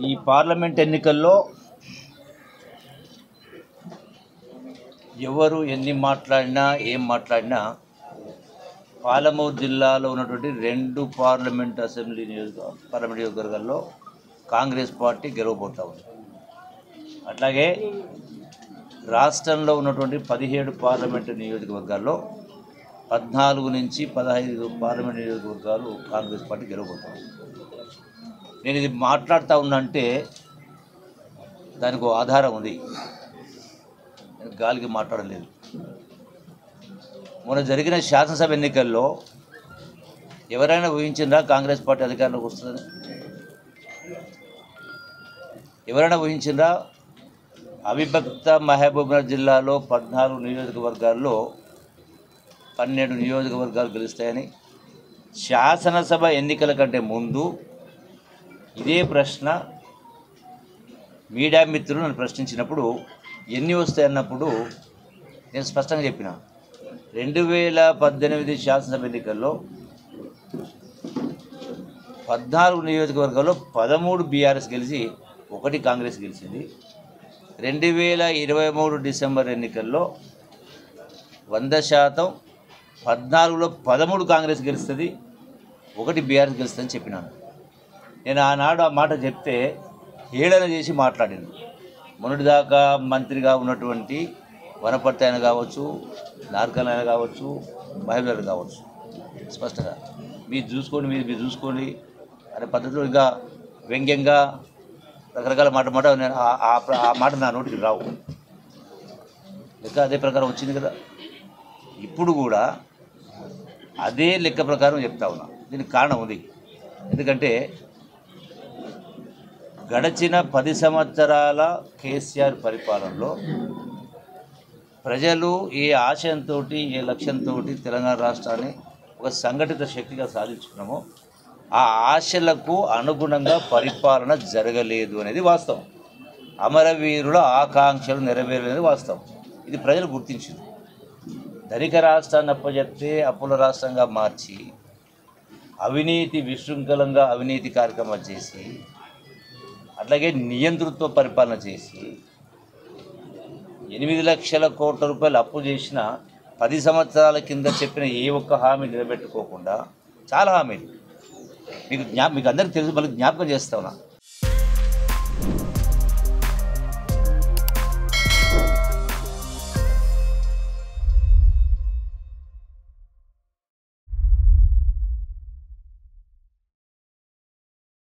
ఈ పార్లమెంట్ ఎన్నికల్లో ఎవరు ఎన్ని మాట్లాడినా ఏం మాట్లాడినా పాలమూరు జిల్లాలో ఉన్నటువంటి 2 పార్లమెంట్ నియోజకవర్గాల్లో కాంగ్రెస్ పార్టీ గెలవబోతా ఉంది. అట్లాగే రాష్ట్రంలో ఉన్నటువంటి 17 పార్లమెంటు నియోజకవర్గాల్లో 14 నుంచి 15 పార్లమెంట్ నియోజకవర్గాలు కాంగ్రెస్ పార్టీ గెలవబోతా ఉంది. నేను ఇది మాట్లాడుతూ ఉన్నంటే దానికి ఒక ఆధారం ఉంది. నేను గాలికి మాట్లాడలేదు. మొన్న జరిగిన శాసనసభ ఎన్నికల్లో ఎవరైనా ఊహించిందా కాంగ్రెస్ పార్టీ అధికారంలోకి వస్తుందని? ఎవరైనా ఊహించిందా? అవిభక్త మహబూబ్నగర్ జిల్లాలో 14 నియోజకవర్గాల్లో 12 నియోజకవర్గాలు గెలుస్తాయని శాసనసభ ఎన్నికల కంటే ముందు ఇదే ప్రశ్న మీడియా మిత్రులు నన్ను ప్రశ్నించినప్పుడు ఎన్ని వస్తాయన్నప్పుడు నేను స్పష్టంగా చెప్పిన 2018 శాసనసభ ఎన్నికల్లో 14 నియోజకవర్గాల్లో 13 బీఆర్ఎస్ గెలిచి 1 కాంగ్రెస్ గెలిచింది. 2023 డిసెంబర్ ఎన్నికల్లో 100% 14లో 13 కాంగ్రెస్ గెలుస్తుంది, 1 బీఆర్ఎస్ గెలుస్తుందని చెప్పినాను. నేను ఆనాడు ఆ మాట చెప్తే హేళన చేసి మాట్లాడాను. మొన్నటిదాకా మంత్రిగా ఉన్నటువంటి వనపర్తి ఆయన కావచ్చు, నార్కల్ ఆయన కావచ్చు, మహబూబ్నగర్ కావచ్చు, స్పష్టంగా మీరు చూసుకోండి అనే పద్ధతిలో ఇంకా వ్యంగ్యంగా రకరకాల మాట నేను ఆ మాట నా నోటికి రావు. లెక్క అదే ప్రకారం వచ్చింది కదా. ఇప్పుడు కూడా అదే లెక్క ప్రకారం చెప్తా ఉన్నా. దీనికి కారణం ఉంది. ఎందుకంటే గడచిన 10 సంవత్సరాల కేసీఆర్ పరిపాలనలో ప్రజలు ఏ ఆశయంతో ఏ లక్ష్యంతో తెలంగాణ రాష్ట్రాన్ని ఒక సంఘటిత శక్తిగా సాధించుకున్నామో ఆ ఆశలకు అనుగుణంగా పరిపాలన జరగలేదు అనేది వాస్తవం. అమరవీరుల ఆకాంక్షలు నెరవేరలేదు వాస్తవం. ఇది ప్రజలు గుర్తించింది. ధనిక రాష్ట్రాన్ని అప్పచెప్తే అప్పుల రాష్ట్రంగా మార్చి విశృంఖలంగా అవినీతి కార్యక్రమాలు చేసి అట్లాగే నియంతృత్వ పరిపాలన చేసి 8 లక్షల కోట్ల రూపాయలు అప్పు చేసిన 10 సంవత్సరాల కింద చెప్పిన ఏ ఒక్క హామీ నిలబెట్టుకోకుండా చాలా హామీలు మీకు అందరికీ తెలుసు, మళ్ళీ జ్ఞాపకం చేస్తా ఉన్నా.